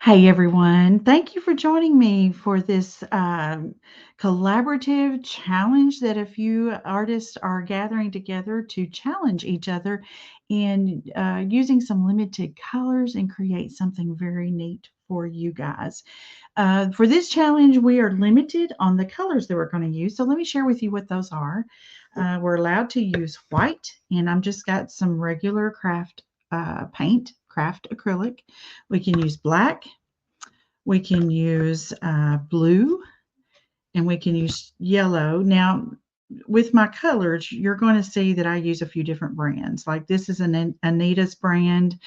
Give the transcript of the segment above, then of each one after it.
Hey everyone, thank you for joining me for this collaborative challenge that a few artists are gathering together to challenge each other in using some limited colors and create something very neat for you guys. For this challenge, we are limited on the colors that we're going to use. So let me share with you what those are. We're allowed to use white, and I'm just got some regular craft paint, craft acrylic. We can use black, we can use blue, and we can use yellow. Now, with my colors, you're going to see that I use a few different brands. Like this is an Anita's brand.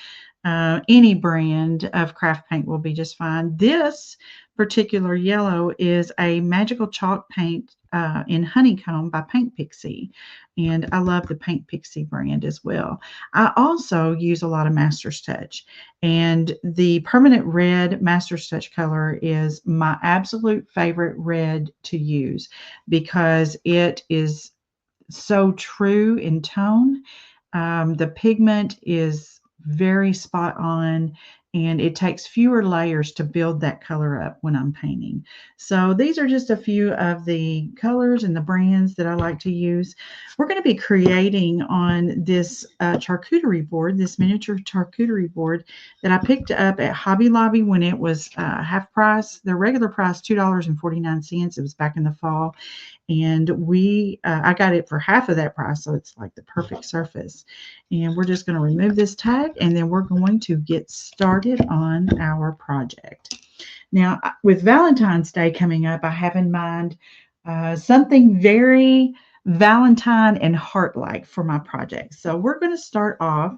Any brand of craft paint will be just fine. This particular yellow is a magical chalk paint in honeycomb by Paint Pixie, and I love the Paint Pixie brand as well. I also use a lot of Master's Touch, and the permanent red Master's Touch color is my absolute favorite red to use because it is so true in tone. The pigment is very spot on, and it takes fewer layers to build that color up when I'm painting. So these are just a few of the colors and the brands that I like to use. We're going to be creating on this charcuterie board, this miniature charcuterie board that I picked up at Hobby Lobby when it was half price. The regular price $2.49. It was back in the fall, and I got it for half of that price, so it's like the perfect surface. And we're just going to remove this tag, and then we're going to get started on our project. Now, with Valentine's Day coming up, I have in mind something very Valentine and heart-like for my project. So we're going to start off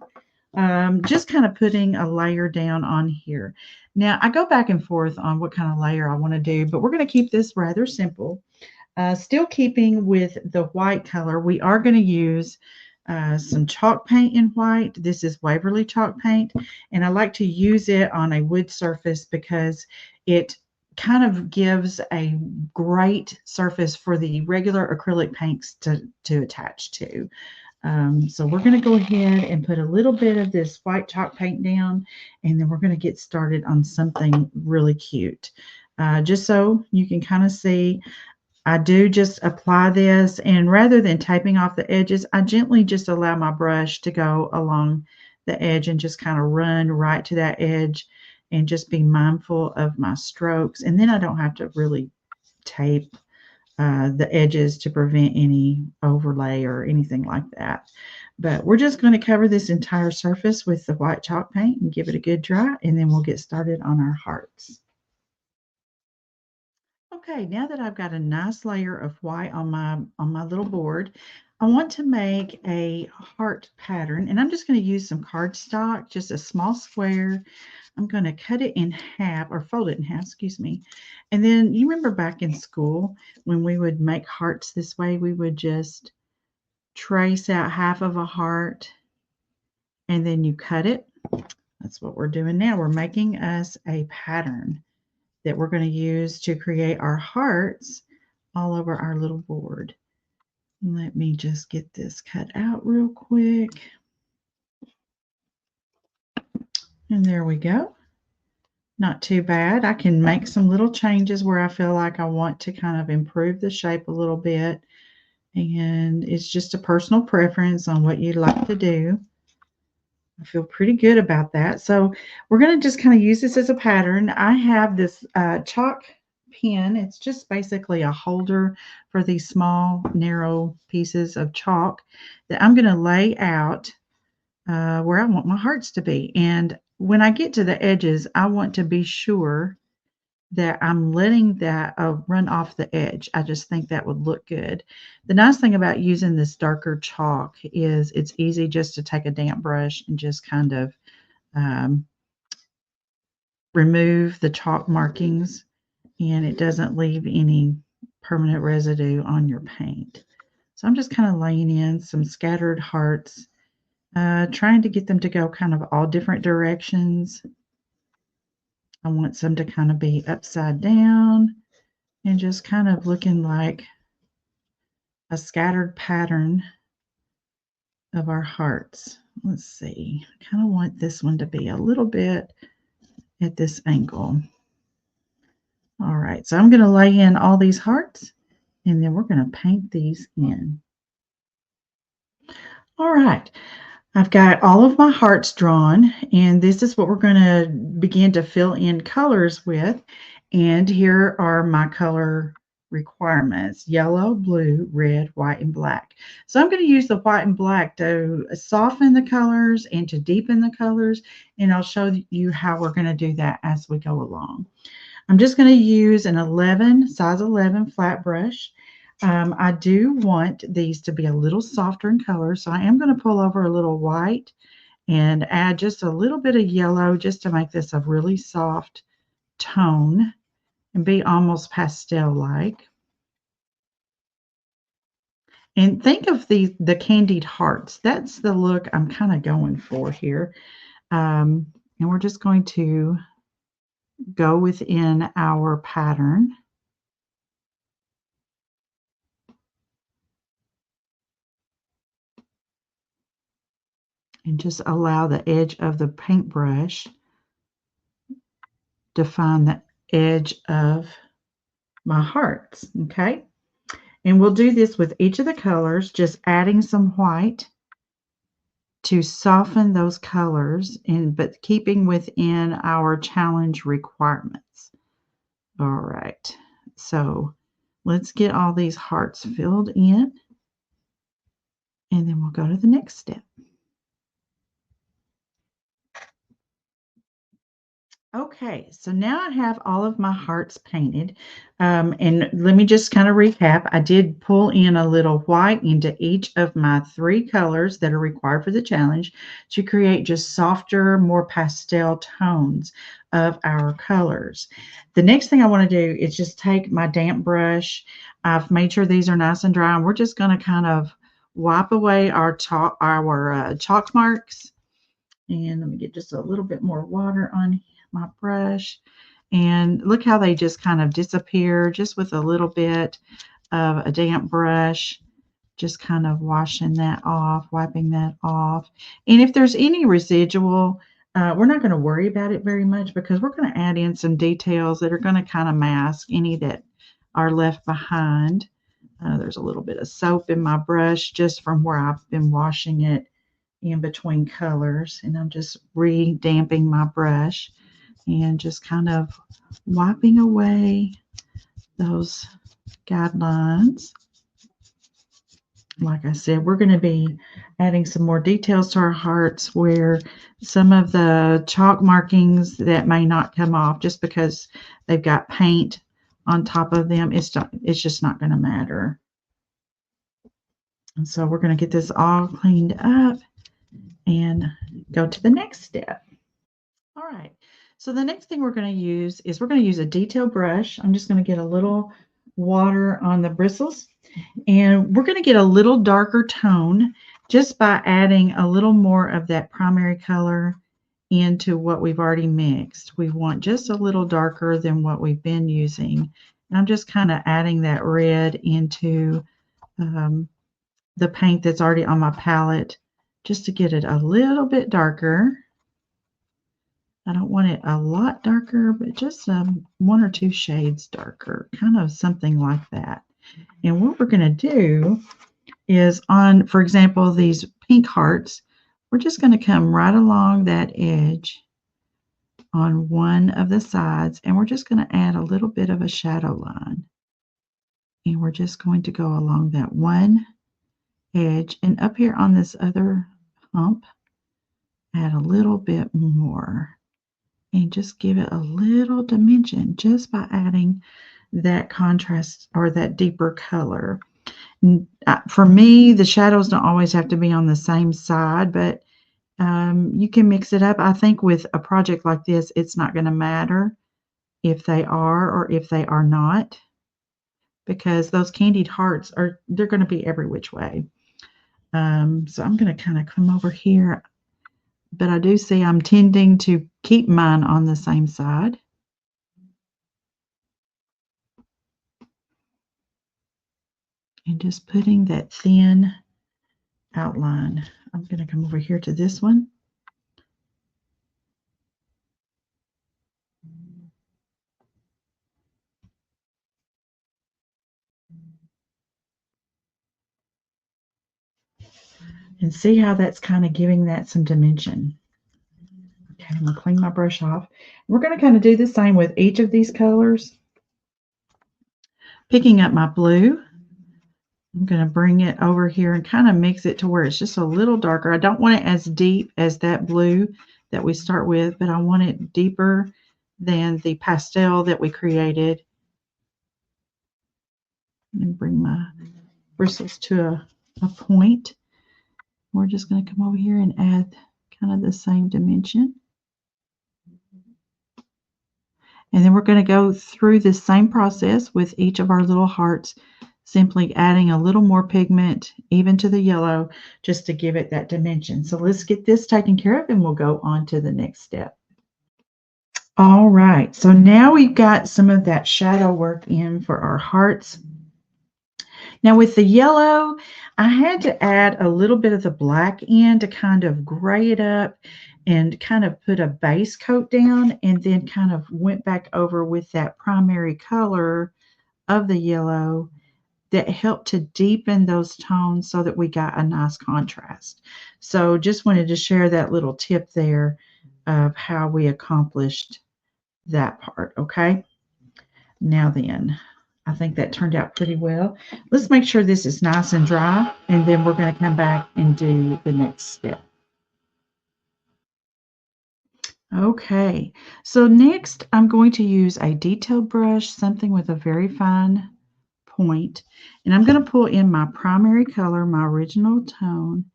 just kind of putting a layer down on here. Now, I go back and forth on what kind of layer I want to do, but we're going to keep this rather simple. Still keeping with the white color, we are going to use some chalk paint in white. This is Waverly chalk paint, and I like to use it on a wood surface because it kind of gives a great surface for the regular acrylic paints to attach to. So we're going to go ahead and put a little bit of this white chalk paint down, and then we're going to get started on something really cute. Just so you can kind of see, I do just apply this, and rather than taping off the edges, I gently just allow my brush to go along the edge and just kind of run right to that edge and just be mindful of my strokes. And then I don't have to really tape the edges to prevent any overlay or anything like that. But we're just going to cover this entire surface with the white chalk paint and give it a good dry, and then we'll get started on our hearts. Okay, now that I've got a nice layer of white on my little board, I want to make a heart pattern, and I'm just going to use some cardstock, just a small square. I'm going to cut it in half or fold it in half, excuse me. And then you remember back in school when we would make hearts this way, we would just trace out half of a heart and then you cut it. That's what we're doing now. We're making us a pattern that we're going to use to create our hearts all over our little board. Let me just get this cut out real quick. And there we go. Not too bad. I can make some little changes where I feel like I want to kind of improve the shape a little bit. And it's just a personal preference on what you'd like to do. I feel pretty good about that. So we're going to just kind of use this as a pattern. I have this chalk pen. It's just basically a holder for these small, narrow pieces of chalk that I'm going to lay out where I want my hearts to be. And when I get to the edges, I want to be sure that I'm letting that run off the edge. I just think that would look good. The nice thing about using this darker chalk is it's easy just to take a damp brush and just kind of um, remove the chalk markings, and it doesn't leave any permanent residue on your paint. So I'm just kind of laying in some scattered hearts, trying to get them to go kind of all different directions. I want some to kind of be upside down and just kind of looking like a scattered pattern of our hearts. Let's see. I kind of want this one to be a little bit at this angle. All right, so I'm going to lay in all these hearts, and then we're going to paint these in. All right, I've got all of my hearts drawn, and this is what we're going to begin to fill in colors with. And here are my color requirements: yellow, blue, red, white, and black. So I'm going to use the white and black to soften the colors and to deepen the colors, and I'll show you how we're going to do that as we go along. I'm just going to use an size 11 flat brush. I do want these to be a little softer in color, so I am going to pull over a little white and add just a little bit of yellow just to make this a really soft tone and be almost pastel-like. And think of the candied hearts. That's the look I'm kind of going for here. And we're just going to go within our pattern. And just allow the edge of the paintbrush to find the edge of my hearts, okay? And we'll do this with each of the colors, just adding some white to soften those colors, but keeping within our challenge requirements. All right, so let's get all these hearts filled in, and then we'll go to the next step. Okay, so now I have all of my hearts painted. And let me just kind of recap. I did pull in a little white into each of my 3 colors that are required for the challenge to create just softer, more pastel tones of our colors. The next thing I want to do is just take my damp brush. I've made sure these are nice and dry, and we're just going to kind of wipe away our chalk marks. And let me get just a little bit more water on my brush. And look how they just kind of disappear just with a little bit of a damp brush. Just kind of washing that off, wiping that off. And if there's any residual, we're not going to worry about it very much because we're going to add in some details that are going to kind of mask any that are left behind. There's a little bit of soap in my brush just from where I've been washing it in between colors, and I'm just re-damping my brush and just kind of wiping away those guidelines. Like I said, we're going to be adding some more details to our hearts where some of the chalk markings that may not come off just because they've got paint on top of them, it's just not going to matter. And so we're going to get this all cleaned up and go to the next step. All right, so the next thing we're going to use is we're going to use a detail brush. I'm just going to get a little water on the bristles, and we're going to get a little darker tone just by adding a little more of that primary color into what we've already mixed. We want just a little darker than what we've been using. And I'm just kind of adding that red into the paint that's already on my palette just to get it a little bit darker. I don't want it a lot darker, but just 1 or 2 shades darker, kind of something like that. And what we're going to do is on, for example, these pink hearts, we're just going to come right along that edge on one of the sides, and we're just going to add a little bit of a shadow line. And we're just going to go along that one edge, and up here on this other hump, add a little bit more. And just give it a little dimension just by adding that contrast or that deeper color. For me, the shadows don't always have to be on the same side, but you can mix it up. I think with a project like this, it's not going to matter if they are or if they are not, because those candied hearts they're going to be every which way. So I'm going to kind of come over here. But I do see I'm tending to keep mine on the same side. And just putting that thin outline. I'm going to come over here to this one. And see how that's kind of giving that some dimension. Okay, I'm going to clean my brush off. We're going to kind of do the same with each of these colors. Picking up my blue, I'm going to bring it over here and kind of mix it to where it's just a little darker. I don't want it as deep as that blue that we start with, but I want it deeper than the pastel that we created. And bring my bristles to a point. We're just going to come over here and add kind of the same dimension. And then we're going to go through this same process with each of our little hearts, simply adding a little more pigment, even to the yellow, just to give it that dimension. So let's get this taken care of and we'll go on to the next step. All right, so now we've got some of that shadow work in for our hearts. Now with the yellow, I had to add a little bit of the black in to kind of gray it up and kind of put a base coat down, and then kind of went back over with that primary color of the yellow that helped to deepen those tones so that we got a nice contrast. So just wanted to share that little tip there of how we accomplished that part, okay? Now then, I think that turned out pretty well. Let's make sure this is nice and dry, and then we're going to come back and do the next step. Okay, so next I'm going to use a detail brush, something with a very fine point, and I'm going to pull in my primary color, my original tone,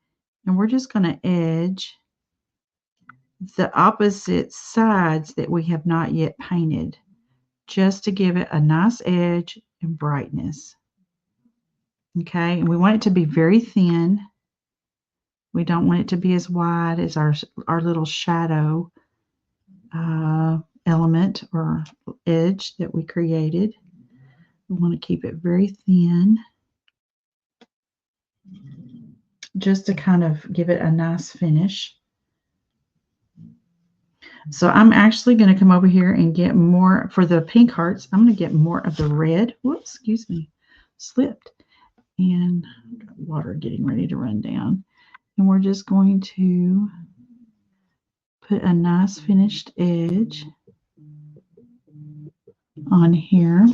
and we're just going to edge the opposite sides that we have not yet painted, just to give it a nice edge and brightness. Okay, and we want it to be very thin. We don't want it to be as wide as our little shadow element or edge that we created. We want to keep it very thin, just to kind of give it a nice finish. So I'm actually going to come over here and get more, for the pink hearts, I'm going to get more of the red. Whoops, excuse me, slipped. And water getting ready to run down. And we're just going to put a nice finished edge on here.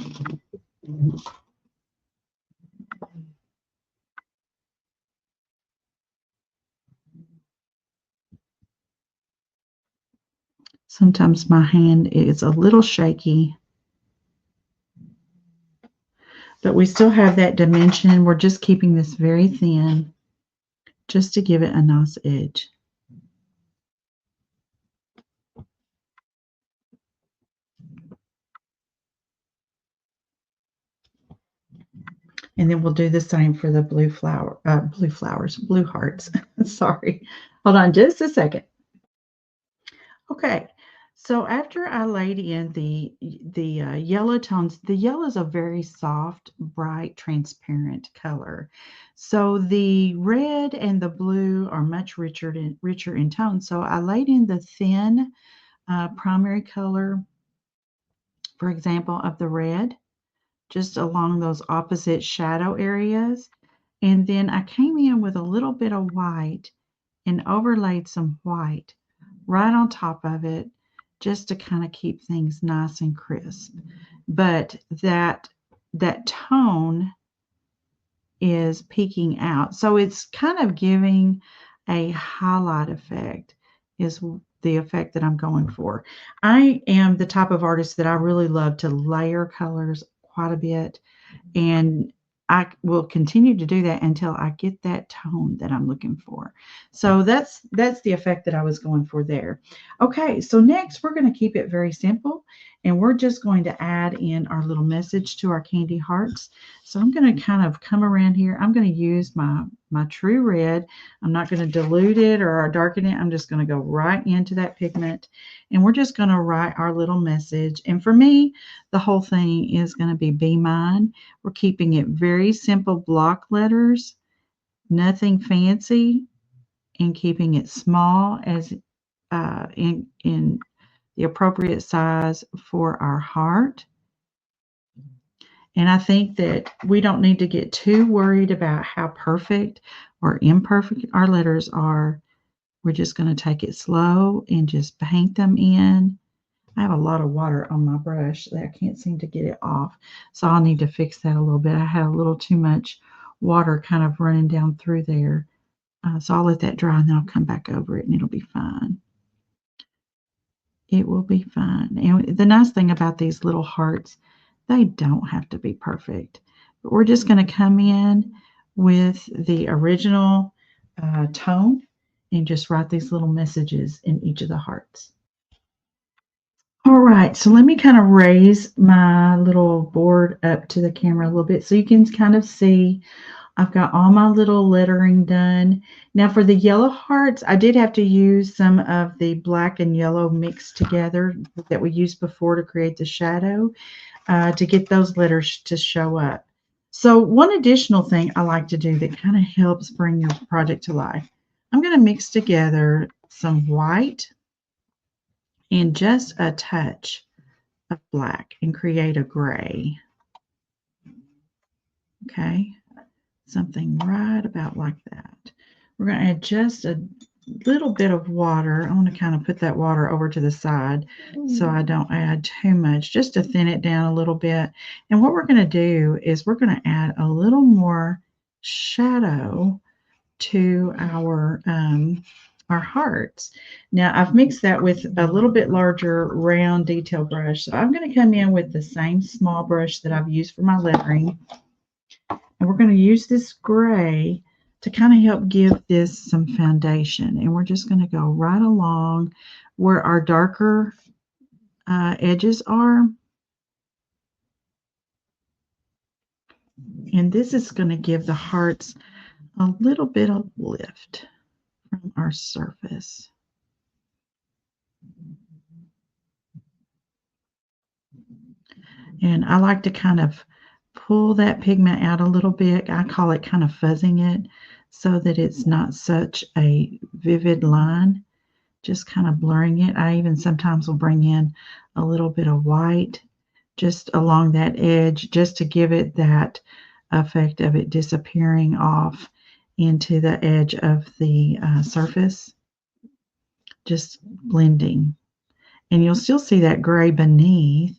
Sometimes my hand is a little shaky, but we still have that dimension. We're just keeping this very thin, just to give it a nice edge. And then we'll do the same for the blue hearts. Sorry. Hold on just a second. Okay. So after I laid in the yellow tones, the yellow is a very soft, bright, transparent color. So the red and the blue are much richer in tone. So I laid in the thin primary color, for example, of the red, just along those opposite shadow areas. And then I came in with a little bit of white and overlaid some white right on top of it, just to kind of keep things nice and crisp. But that tone is peeking out. So it's kind of giving a highlight effect, is the effect that I'm going for. I am the type of artist that I really love to layer colors quite a bit, and I will continue to do that until I get that tone that I'm looking for. So that's the effect that I was going for there. Okay, so next we're going to keep it very simple, and we're just going to add in our little message to our candy hearts. So I'm going to kind of come around here. I'm going to use my true red. I'm not going to dilute it or darken it. I'm just going to go right into that pigment, and we're just going to write our little message. And for me, the whole thing is going to be mine. We're keeping it very simple block letters, nothing fancy, and keeping it small as in the appropriate size for our heart. And I think that we don't need to get too worried about how perfect or imperfect our letters are, we're just going to take it slow and just paint them in. I have a lot of water on my brush that I can't seem to get it off, so I'll need to fix that a little bit. I had a little too much water kind of running down through there. So I'll let that dry and then I'll come back over it and it'll be fine. It will be fine. And the nice thing about these little hearts, they don't have to be perfect. But we're just going to come in with the original tone and just write these little messages in each of the hearts. All right, so let me kind of raise my little board up to the camera a little bit so you can kind of see. I've got all my little lettering done. Now for the yellow hearts, I did have to use some of the black and yellow mixed together that we used before to create the shadow to get those letters to show up. So one additional thing I like to do that kind of helps bring your project to life, I'm going to mix together some white and just a touch of black and create a gray. Okay. Something right about like that. We're going to add just a little bit of water. I want to kind of put that water over to the side so I don't add too much, just to thin it down a little bit. And what we're going to do is we're going to add a little more shadow to our hearts. Now I've mixed that with a little bit larger round detail brush. So I'm going to come in with the same small brush that I've used for my lettering. And we're going to use this gray to kind of help give this some foundation. And we're just going to go right along where our darker edges are. And this is going to give the hearts a little bit of lift from our surface. And I like to kind of pull that pigment out a little bit. I call it kind of fuzzing it so that it's not such a vivid line, just kind of blurring it. I even sometimes will bring in a little bit of white just along that edge just to give it that effect of it disappearing off into the edge of the surface, just blending. And you'll still see that gray beneath,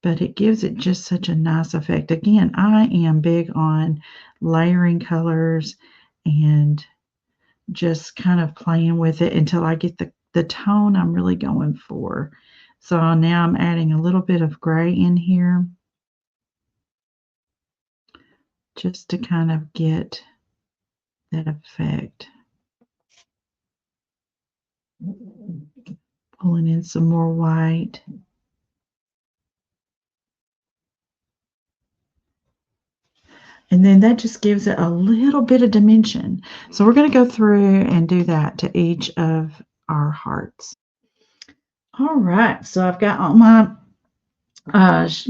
but it gives it just such a nice effect. Again, I am big on layering colors and just kind of playing with it until I get the tone I'm really going for. So now I'm adding a little bit of gray in here just to kind of get that effect. Pulling in some more white. And then that just gives it a little bit of dimension. So we're going to go through and do that to each of our hearts. All right, so I've got all my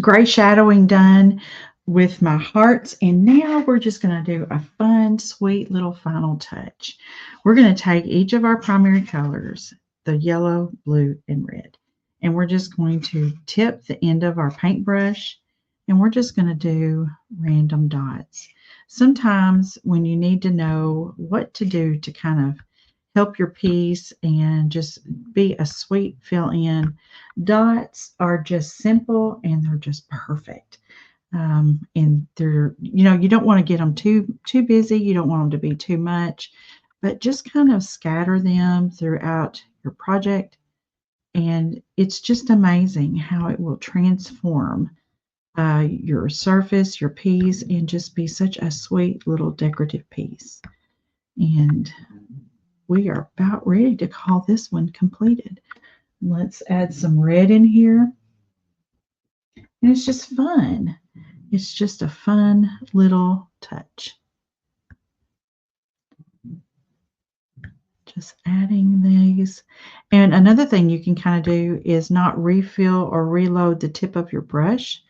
gray shadowing done with my hearts, and now we're just going to do a fun, sweet little final touch. We're going to take each of our primary colors, the yellow, blue, and red, and we're just going to tip the end of our paintbrush, and we're just going to do random dots. Sometimes when you need to know what to do to kind of help your piece and just be a sweet fill-in, dots are just simple and they're just perfect. And they're, you don't want to get them too busy. You don't want them to be too much, but just kind of scatter them throughout your project. And it's just amazing how it will transform your surface, your piece, and just be such a sweet little decorative piece. And we are about ready to call this one completed. Let's add some red in here. And it's just fun. It's just a fun little touch. Just adding these. And another thing you can kind of do is not refill or reload the tip of your brush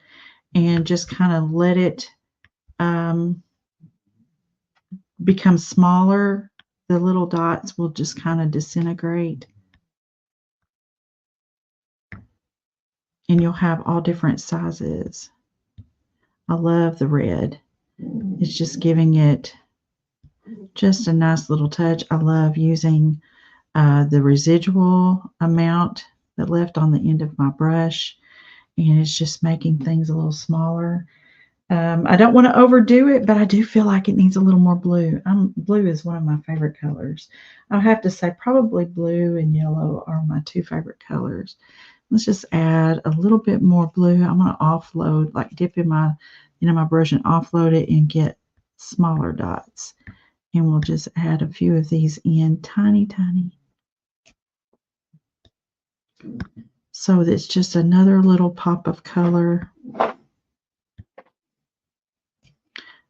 and just kind of let it become smaller. The little dots will just kind of disintegrate. And you'll have all different sizes. I love the red. It's just giving it Just a nice little touch. I love using the residual amount that left on the end of my brush, and it's just making things a little smaller. I don't want to overdo it, but I do feel like it needs a little more blue. Blue is one of my favorite colors. I'll have to say probably blue and yellow are my two favorite colors. Let's just add a little bit more blue. I'm going to offload, like dip in my brush and offload it and get smaller dots. And we'll just add a few of these in, tiny, tiny. So that's just another little pop of color.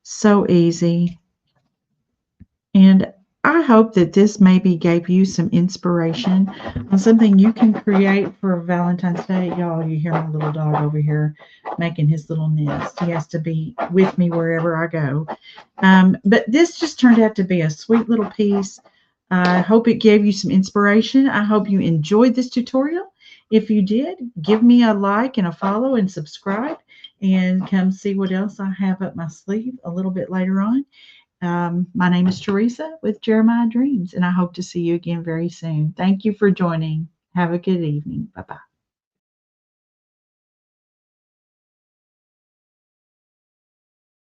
So easy. And I hope that this maybe gave you some inspiration on something you can create for Valentine's Day. Y'all, you hear my little dog over here making his little nest. He has to be with me wherever I go. But this just turned out to be a sweet little piece. I hope it gave you some inspiration. I hope you enjoyed this tutorial. If you did, give me a like and a follow and subscribe, and come see what else I have up my sleeve a little bit later on. My name is Teresa with Jeremiah Dreams, and I hope to see you again very soon. Thank you for joining. Have a good evening. Bye bye.